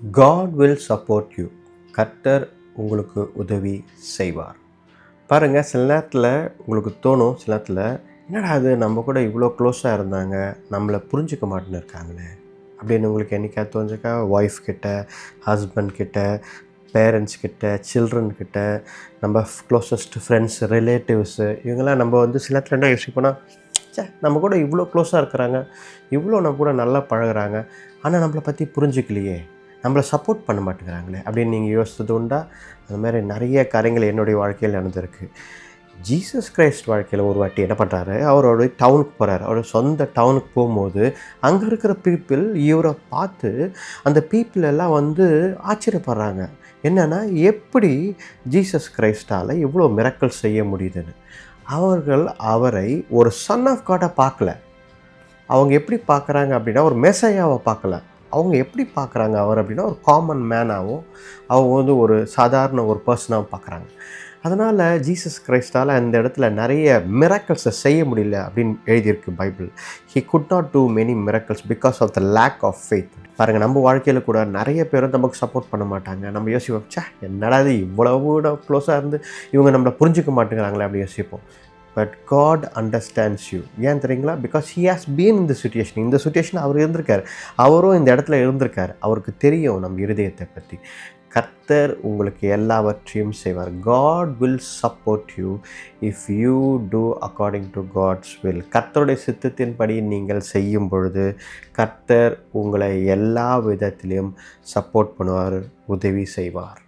God will support you. கர்த்தர் உங்களுக்கு உதவி செய்வார். பாருங்கள், சில நேரத்தில் உங்களுக்கு தோணும், சில நேரத்தில் என்னடா அது நம்ம கூட இவ்வளோ க்ளோஸாக இருந்தாங்க, நம்மளை புரிஞ்சிக்க மாட்டேன்னு இருக்காங்களே அப்படின்னு உங்களுக்கு என்றைக்காவது தோணுச்சுக்கா? ஒய்ஃப் கிட்ட, ஹஸ்பண்ட் கிட்ட, பேரண்ட்ஸ் கிட்ட, சில்ட்ரன் கிட்ட, நம்ம க்ளோசஸ்ட் ஃப்ரெண்ட்ஸ், ரிலேட்டிவ்ஸு, இவங்கெல்லாம் நம்ம சில நேரத்தில் என்ன யோசிப்போன்னா, நம்ம கூட இவ்வளோ க்ளோஸாக இருக்கிறாங்க, இவ்வளோ நம்ம கூட நல்லா பழகுறாங்க, ஆனால் நம்மளை பற்றி புரிஞ்சிக்கலையே, நம்மளை சப்போர்ட் பண்ண மாட்டேங்கிறாங்களே அப்படின்னு நீங்கள் யோசித்தது உண்டா? அது மாதிரி நிறைய காரியங்கள் என்னுடைய வாழ்க்கையில் நடந்திருக்கு. ஜீசஸ் கிரைஸ்ட் வாழ்க்கையில் ஒரு வாட்டி என்ன பண்ணுறாரு, அவரோட டவுனுக்கு போகிறாரு. அவரோட சொந்த டவுனுக்கு போகும்போது அங்கே இருக்கிற பீப்புள் இவரை பார்த்து அந்த பீப்புள் எல்லாம் ஆச்சரியப்படுறாங்க. என்னென்னா, எப்படி ஜீசஸ் கிரைஸ்டால் இவ்வளோ மிரக்கல் செய்ய முடியுதுன்னு. அவர்கள் அவரை ஒரு சன் ஆஃப் காடாக பார்க்கல. அவங்க எப்படி பார்க்குறாங்க அப்படின்னா, ஒரு மெசையாவை பார்க்கல. அவங்க எப்படி பார்க்குறாங்க அவர் அப்படின்னா, ஒரு காமன் மேனாகவும் அவங்க ஒரு சாதாரண ஒரு பர்சனாகவும் பார்க்குறாங்க. அதனால் ஜீசஸ் கிரைஸ்டால் அந்த இடத்துல நிறைய மிராக்கிள்ஸை செய்ய முடியல அப்படின்னு எழுதியிருக்கு Bible. He could not do many miracles because of the lack of faith. பாருங்கள், நம்ம வாழ்க்கையில் கூட நிறைய பேர் நமக்கு சப்போர்ட் பண்ண மாட்டாங்க. நம்ம யோசிப்போம், என்னடா இது இவ்வளவு க்ளோஸாக இருந்து இவங்க நம்மளை புரிஞ்சிக்க மாட்டேங்கிறாங்களே அப்படி யோசிப்போம். But God understands you. ஏன் தெரியுங்களா? பிகாஸ் ஹி ஹாஸ் பீன் இந்த சுச்சுவேஷன். இந்த சுச்சுவேஷன் அவர் இருந்திருக்கார், அவரும் இந்த இடத்துல இருந்திருக்கார். அவருக்கு தெரியும் நம்ம இருதயத்தை பற்றி. கர்த்தர் உங்களுக்கு எல்லாவற்றையும் செய்வார். God will support you if you do according to God's will. கர்த்தருடைய சித்தத்தின்படி நீங்கள் செய்யும் பொழுது கர்த்தர் உங்களை எல்லா விதத்திலையும் சப்போர்ட் பண்ணுவார், உதவி செய்வார்.